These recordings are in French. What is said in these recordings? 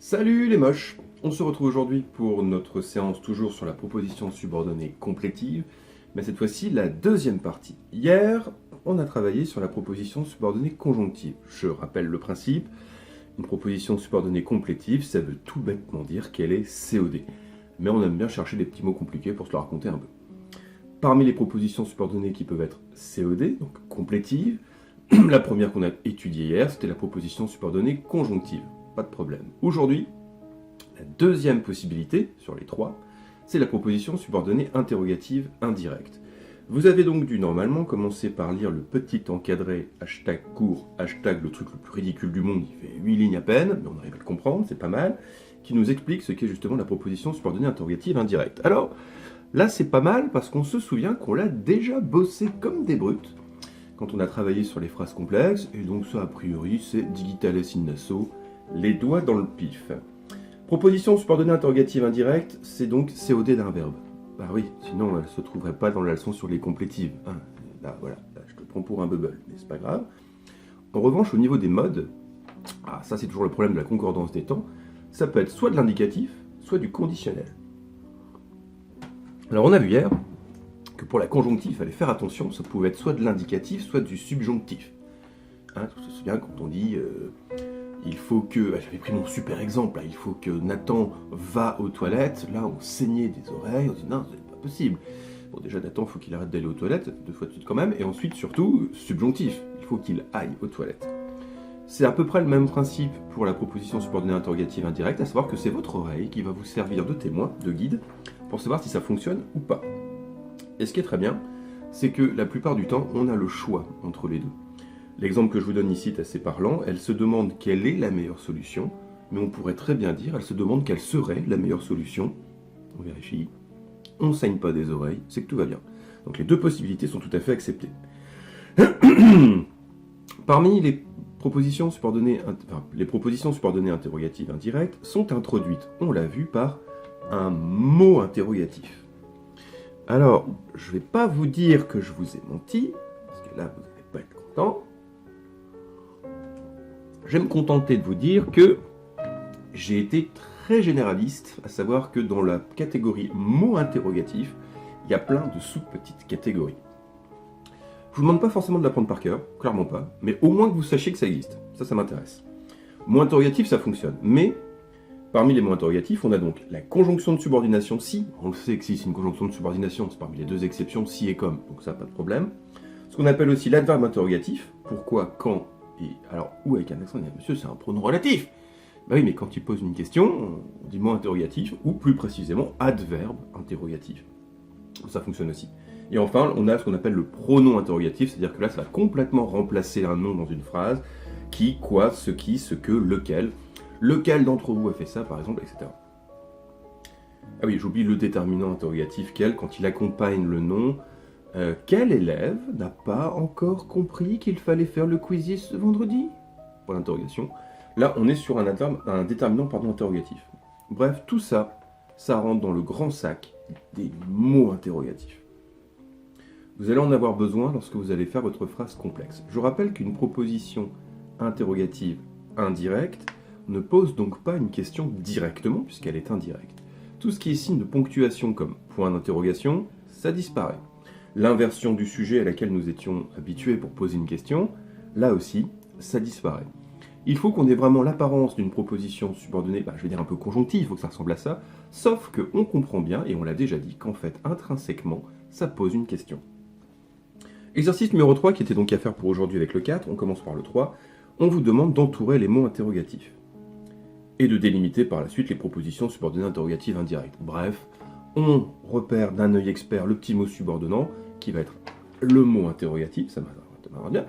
Salut les moches! On se retrouve aujourd'hui pour notre séance toujours sur la proposition subordonnée complétive, mais cette fois-ci la deuxième partie. Hier, on a travaillé sur la proposition subordonnée conjonctive. Je rappelle le principe, une proposition subordonnée complétive, ça veut tout bêtement dire qu'elle est COD. Mais on aime bien chercher des petits mots compliqués pour se le raconter un peu. Parmi les propositions subordonnées qui peuvent être COD, donc complétives, la première qu'on a étudiée hier, c'était la proposition subordonnée conjonctive. Pas de problème. Aujourd'hui, la deuxième possibilité, sur les trois, c'est la proposition subordonnée interrogative indirecte. Vous avez donc dû normalement commencer par lire le petit encadré hashtag court, hashtag le truc le plus ridicule du monde, il fait 8 lignes à peine, mais on arrive à le comprendre, c'est pas mal, qui nous explique ce qu'est justement la proposition subordonnée interrogative indirecte. Alors, là c'est pas mal parce qu'on se souvient qu'on l'a déjà bossé comme des brutes quand on a travaillé sur les phrases complexes, et donc ça a priori c'est digitales in naso, les doigts dans le pif. Proposition subordonnée interrogative indirecte, c'est donc COD d'un verbe. Bah oui, sinon elle ne se trouverait pas dans la leçon sur les complétives. Hein. Là, voilà, là, je te prends pour un bubble, mais c'est pas grave. En revanche, au niveau des modes, ça c'est toujours le problème de la concordance des temps, ça peut être soit de l'indicatif, soit du conditionnel. Alors on a vu hier que pour la conjonctive, il fallait faire attention, ça pouvait être soit de l'indicatif, soit du subjonctif. Hein, tu te souviens quand on dit... il faut que, j'avais pris mon super exemple, là, il faut que Nathan va aux toilettes, là on saignait des oreilles, on dit non, c'est pas possible. Bon déjà Nathan, il faut qu'il arrête d'aller aux toilettes, 2 fois de suite quand même, et ensuite surtout, subjonctif, il faut qu'il aille aux toilettes. C'est à peu près le même principe pour la proposition subordonnée interrogative indirecte, à savoir que c'est votre oreille qui va vous servir de témoin, de guide, pour savoir si ça fonctionne ou pas. Et ce qui est très bien, c'est que la plupart du temps, on a le choix entre les deux. L'exemple que je vous donne ici est assez parlant, elle se demande quelle est la meilleure solution, mais on pourrait très bien dire, elle se demande quelle serait la meilleure solution. On vérifie, on ne saigne pas des oreilles, c'est que tout va bien. Donc les deux possibilités sont tout à fait acceptées. Parmi les propositions subordonnées interrogatives indirectes sont introduites, on l'a vu, par un mot interrogatif. Alors, je ne vais pas vous dire que je vous ai menti, parce que là vous n'allez pas être content. Je vais me contenter de vous dire que j'ai été très généraliste, à savoir que dans la catégorie mots interrogatifs, il y a plein de sous-petites catégories. Je vous demande pas forcément de l'apprendre par cœur, clairement pas, mais au moins que vous sachiez que ça existe. Ça m'intéresse. Mots interrogatifs, ça fonctionne. Mais, parmi les mots interrogatifs, on a donc la conjonction de subordination si. On le sait que si c'est une conjonction de subordination, c'est parmi les deux exceptions si et comme, donc ça, pas de problème. Ce qu'on appelle aussi l'adverbe interrogatif. Pourquoi, quand, et alors, où avec un accent, on dit, monsieur, c'est un pronom relatif. Bah oui, mais quand il pose une question, on dit mot interrogatif, ou plus précisément, adverbe interrogatif. Ça fonctionne aussi. Et enfin, on a ce qu'on appelle le pronom interrogatif, c'est-à-dire que là, ça va complètement remplacer un nom dans une phrase. Qui, quoi, ce qui, ce que, lequel. Lequel d'entre vous a fait ça, par exemple, etc. Ah oui, j'oublie le déterminant interrogatif, quel, quand il accompagne le nom. Quel élève n'a pas encore compris qu'il fallait faire le quiz ce vendredi? Point d'interrogation. Là, on est sur un déterminant interrogatif. Bref, tout ça, ça rentre dans le grand sac des mots interrogatifs. Vous allez en avoir besoin lorsque vous allez faire votre phrase complexe. Je rappelle qu'une proposition interrogative indirecte ne pose donc pas une question directement, puisqu'elle est indirecte. Tout ce qui est signe de ponctuation comme point d'interrogation, ça disparaît. L'inversion du sujet à laquelle nous étions habitués pour poser une question, là aussi, ça disparaît. Il faut qu'on ait vraiment l'apparence d'une proposition subordonnée, je vais dire un peu conjonctive, il faut que ça ressemble à ça, sauf qu'on comprend bien, et on l'a déjà dit, qu'en fait, intrinsèquement, ça pose une question. Exercice numéro 3, qui était donc à faire pour aujourd'hui avec le 4, on commence par le 3, on vous demande d'entourer les mots interrogatifs, et de délimiter par la suite les propositions subordonnées interrogatives indirectes. Bref, on repère d'un œil expert le petit mot subordonnant, qui va être le mot interrogatif, ça m'arrange bien,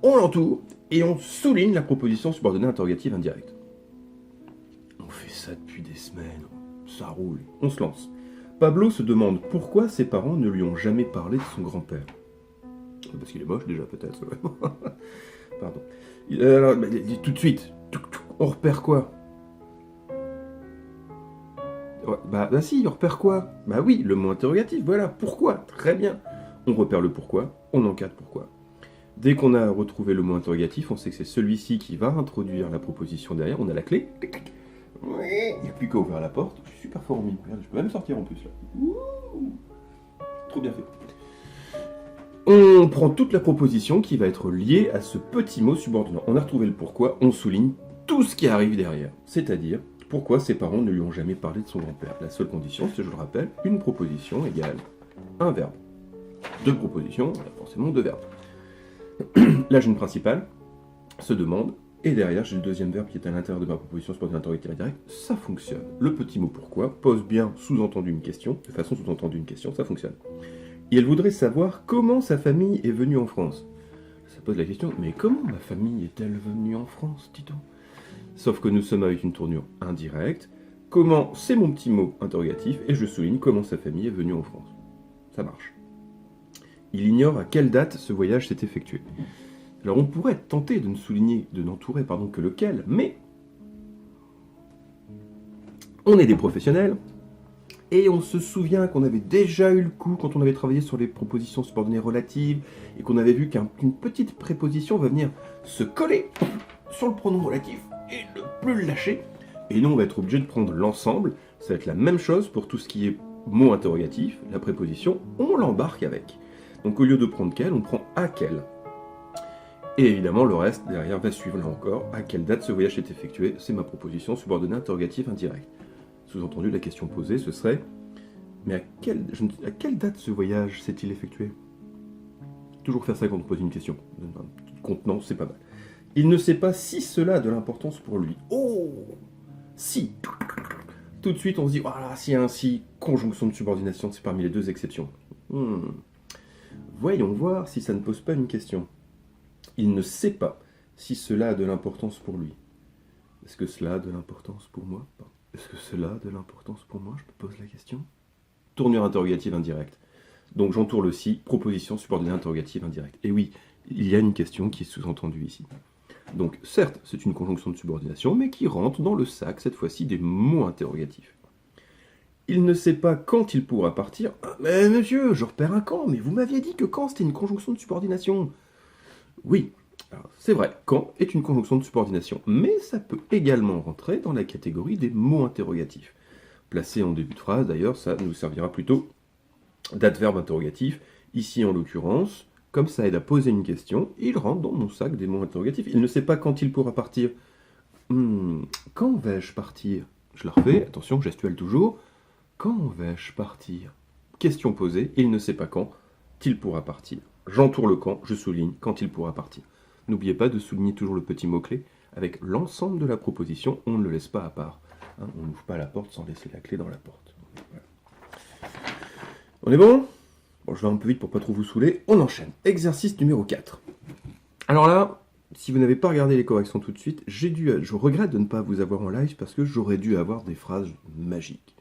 on l'entoure, et on souligne la proposition subordonnée interrogative indirecte. On fait ça depuis des semaines, ça roule, on se lance. Pablo se demande pourquoi ses parents ne lui ont jamais parlé de son grand-père. Parce qu'il est moche déjà, peut-être. Pardon. Alors, tout de suite, on repère quoi? Bah si, on repère quoi? Bah oui, le mot interrogatif, voilà, pourquoi? Très bien. On repère le pourquoi, on encadre pourquoi. Dès qu'on a retrouvé le mot interrogatif, on sait que c'est celui-ci qui va introduire la proposition derrière, on a la clé, Il n'y a plus qu'à ouvrir la porte. Je suis super fort en mime. Regarde, je peux même sortir en plus là. Ouh, trop bien fait. On prend toute la proposition qui va être liée à ce petit mot subordonnant. On a retrouvé le pourquoi, on souligne tout ce qui arrive derrière. C'est-à-dire, pourquoi ses parents ne lui ont jamais parlé de son grand-père. La seule condition, c'est, je le rappelle, une proposition égale un verbe. Deux propositions, on a forcément deux verbes. La gêne principale se demande, et derrière, j'ai le deuxième verbe qui est à l'intérieur de ma proposition subordonnée interrogative indirecte, ça fonctionne. Le petit mot pourquoi pose bien sous-entendu une question, de façon sous-entendue une question, ça fonctionne. Et elle voudrait savoir comment sa famille est venue en France. Ça pose la question, mais comment ma famille est-elle venue en France, dit-on? Sauf que nous sommes avec une tournure indirecte. Comment, c'est mon petit mot interrogatif, et je souligne comment sa famille est venue en France. Ça marche. Il ignore à quelle date ce voyage s'est effectué. Alors on pourrait être tenté de ne souligner, de n'entourer que lequel, mais on est des professionnels, et on se souvient qu'on avait déjà eu le coup quand on avait travaillé sur les propositions subordonnées relatives, et qu'on avait vu qu'une petite préposition va venir se coller sur le pronom relatif, et ne plus le lâcher, et nous on va être obligé de prendre l'ensemble. Ça va être la même chose pour tout ce qui est mot interrogatif, la préposition, on l'embarque avec. Donc au lieu de prendre quel, on prend à quel. Et évidemment, le reste, derrière, va suivre là encore. À quelle date ce voyage s'est effectué? C'est ma proposition subordonnée interrogative indirecte. Sous-entendu, la question posée, ce serait mais à quelle date ce voyage s'est-il effectué? Toujours faire ça quand on pose une question. Un petit contenant, c'est pas mal. Il ne sait pas si cela a de l'importance pour lui. Oh! Si! Tout de suite, on se dit, voilà, s'il y a un si, conjonction de subordination, c'est parmi les deux exceptions. Voyons voir si ça ne pose pas une question. Il ne sait pas si cela a de l'importance pour lui. Est-ce que cela a de l'importance pour moi? Est-ce que cela a de l'importance pour moi? Je me pose la question. Tournure interrogative indirecte. Donc j'entoure le si, proposition subordonnée interrogative indirecte. Et oui, il y a une question qui est sous-entendue ici. Donc certes, c'est une conjonction de subordination, mais qui rentre dans le sac, cette fois-ci, des mots interrogatifs. Il ne sait pas quand il pourra partir. Ah, mais monsieur, je repère un quand, mais vous m'aviez dit que quand c'était une conjonction de subordination. Oui, c'est vrai, quand est une conjonction de subordination, mais ça peut également rentrer dans la catégorie des mots interrogatifs. Placé en début de phrase, d'ailleurs, ça nous servira plutôt d'adverbe interrogatif. Ici, en l'occurrence, comme ça aide à poser une question, il rentre dans mon sac des mots interrogatifs. Il ne sait pas quand il pourra partir. Quand vais-je partir? Je la refais, attention, gestuelle toujours. Quand vais-je partir? Question posée, il ne sait pas quand il pourra partir. J'entoure le quand, je souligne quand il pourra partir. N'oubliez pas de souligner toujours le petit mot-clé. Avec l'ensemble de la proposition, on ne le laisse pas à part. On n'ouvre pas la porte sans laisser la clé dans la porte. Voilà. On est bon? Bon, je vais un peu vite pour pas trop vous saouler. On enchaîne. Exercice numéro 4. Alors là, si vous n'avez pas regardé les corrections tout de suite, je regrette de ne pas vous avoir en live parce que j'aurais dû avoir des phrases magiques.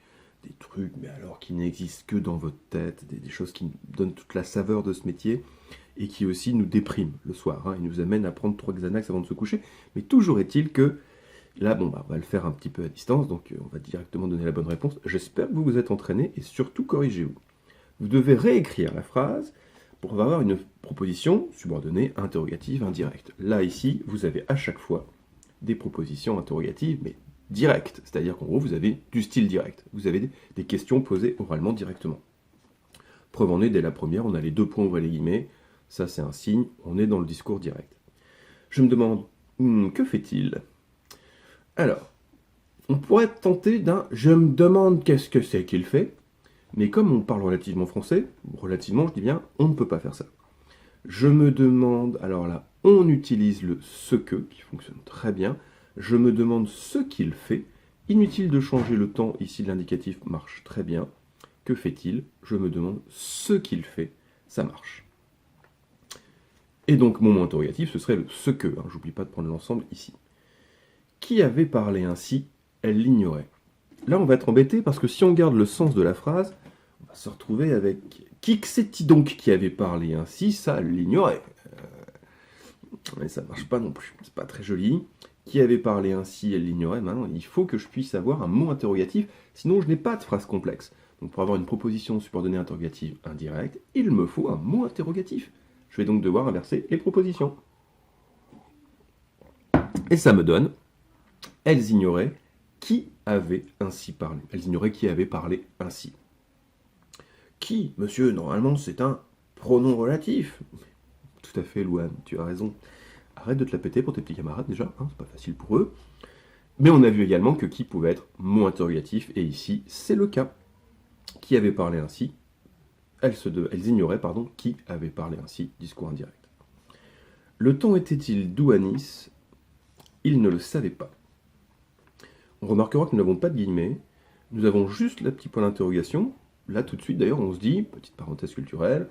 Des trucs, mais alors qui n'existent que dans votre tête, des choses qui donnent toute la saveur de ce métier et qui aussi nous dépriment le soir. Ils nous amènent à prendre 3 Xanax avant de se coucher. Mais toujours est-il que là, on va le faire un petit peu à distance, donc on va directement donner la bonne réponse. J'espère que vous vous êtes entraîné et surtout corrigez-vous. Vous devez réécrire la phrase pour avoir une proposition subordonnée interrogative indirecte. Là, ici, vous avez à chaque fois des propositions interrogatives, mais directes. C'est-à-dire qu'en gros, vous avez du style direct. Vous avez des questions posées oralement directement. Preuve en est, dès la première, on a les 2 points ouvrés les guillemets. Ça, c'est un signe, on est dans le discours direct. Je me demande, que fait-il? Alors, on pourrait être tenté d'un « je me demande qu'est-ce que c'est qu'il fait », mais comme on parle relativement français, relativement, je dis bien, on ne peut pas faire ça. Je me demande, alors là, on utilise le « ce que » qui fonctionne très bien. Je me demande ce qu'il fait. Inutile de changer le temps, ici l'indicatif marche très bien. Que fait-il? Je me demande ce qu'il fait, ça marche. Et donc mon mot interrogatif, ce serait le « ce que ». J'oublie pas de prendre l'ensemble ici. Qui avait parlé ainsi? Elle l'ignorait. Là, on va être embêté parce que si on garde le sens de la phrase, on va se retrouver avec « qui que c'est-il donc qui avait parlé ainsi ?» Ça, elle l'ignorait. Mais ça marche pas non plus, c'est pas très joli. Qui avait parlé ainsi, elle l'ignorait. Maintenant, il faut que je puisse avoir un mot interrogatif, sinon je n'ai pas de phrase complexe. Donc pour avoir une proposition subordonnée interrogative indirecte, il me faut un mot interrogatif. Je vais donc devoir inverser les propositions. Et ça me donne, elles ignoraient qui avait ainsi parlé. Elles ignoraient qui avait parlé ainsi. Qui, monsieur, normalement, c'est un pronom relatif. Tout à fait, Louane, tu as raison. Arrête de te la péter pour tes petits camarades, déjà, hein, c'est pas facile pour eux. Mais on a vu également que qui pouvait être mot interrogatif, et ici, c'est le cas. Qui avait parlé ainsi? Elles ignoraient, qui avait parlé ainsi, discours indirect. Le temps était-il doux à Nice? Ils ne le savaient pas. On remarquera que nous n'avons pas de guillemets, nous avons juste le petit point d'interrogation. Là, tout de suite, d'ailleurs, on se dit, petite parenthèse culturelle,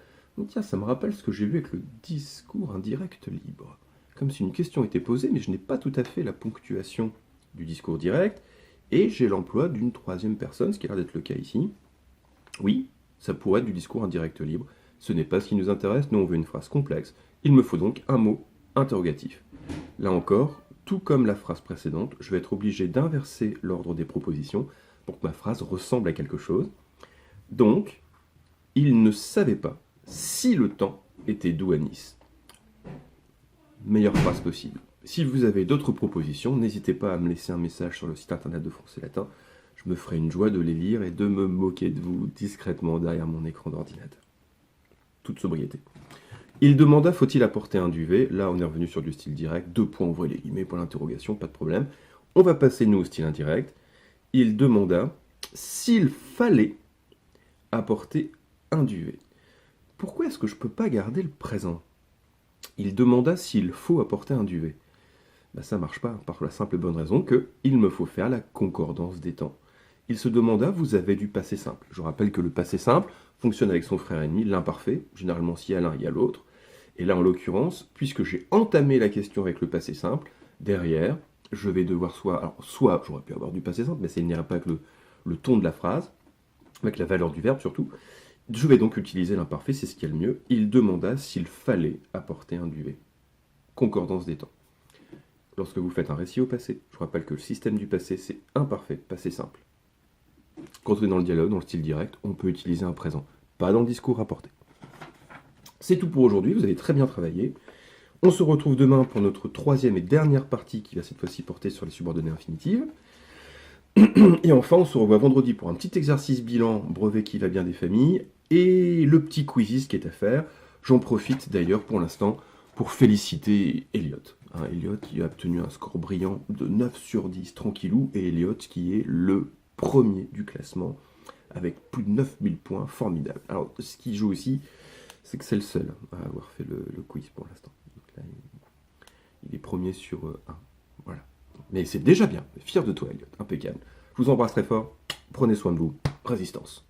tiens, ça me rappelle ce que j'ai vu avec le discours indirect libre. Comme si une question était posée, mais je n'ai pas tout à fait la ponctuation du discours direct, et j'ai l'emploi d'une troisième personne, ce qui a l'air d'être le cas ici. Oui, ça pourrait être du discours indirect libre, ce n'est pas ce qui nous intéresse, nous on veut une phrase complexe, il me faut donc un mot interrogatif. Là encore, tout comme la phrase précédente, je vais être obligé d'inverser l'ordre des propositions pour que ma phrase ressemble à quelque chose. Donc, il ne savait pas si le temps était doux à Nice. Meilleure phrase possible. Si vous avez d'autres propositions, n'hésitez pas à me laisser un message sur le site internet de Français Latin. Je me ferai une joie de les lire et de me moquer de vous discrètement derrière mon écran d'ordinateur. Toute sobriété. Il demanda, faut-il apporter un duvet? Là, on est revenu sur du style direct. 2 points, ouvrez les guillemets, pour l'interrogation, pas de problème. On va passer, nous, au style indirect. Il demanda s'il fallait apporter un duvet. Pourquoi est-ce que je ne peux pas garder le présent? Il demanda s'il faut apporter un duvet. Ça ne marche pas, par la simple et bonne raison que il me faut faire la concordance des temps. Il se demanda, vous avez du passé simple. Je rappelle que le passé simple fonctionne avec son frère ennemi, l'imparfait. Généralement, s'il y a l'un, il y a l'autre. Et là, en l'occurrence, puisque j'ai entamé la question avec le passé simple, derrière, je vais devoir soit j'aurais pu avoir du passé simple, mais ça n'irait pas avec le ton de la phrase, avec la valeur du verbe surtout. Je vais donc utiliser l'imparfait, c'est ce qu'il y a le mieux. Il demanda s'il fallait apporter un duvet. Concordance des temps. Lorsque vous faites un récit au passé, je rappelle que le système du passé, c'est imparfait, passé simple. Quand on est dans le dialogue, dans le style direct, on peut utiliser un présent, pas dans le discours rapporté. C'est tout pour aujourd'hui, vous avez très bien travaillé. On se retrouve demain pour notre 3e et dernière partie qui va cette fois-ci porter sur les subordonnées infinitives. Et enfin, on se revoit vendredi pour un petit exercice bilan, brevet qui va bien des familles, et le petit quiz qui est à faire. J'en profite d'ailleurs pour l'instant pour féliciter Elliot. Elliot qui a obtenu un score brillant de 9 sur 10, tranquillou, et Elliot qui est le premier du classement, avec plus de 9000 points, formidable. Alors, ce qui joue aussi, c'est que c'est le seul à avoir fait le quiz pour l'instant. Donc là, il est premier sur 1. Voilà. Mais c'est déjà bien. Fier de toi, Elliot. Impeccable. Je vous embrasse très fort. Prenez soin de vous. Résistance.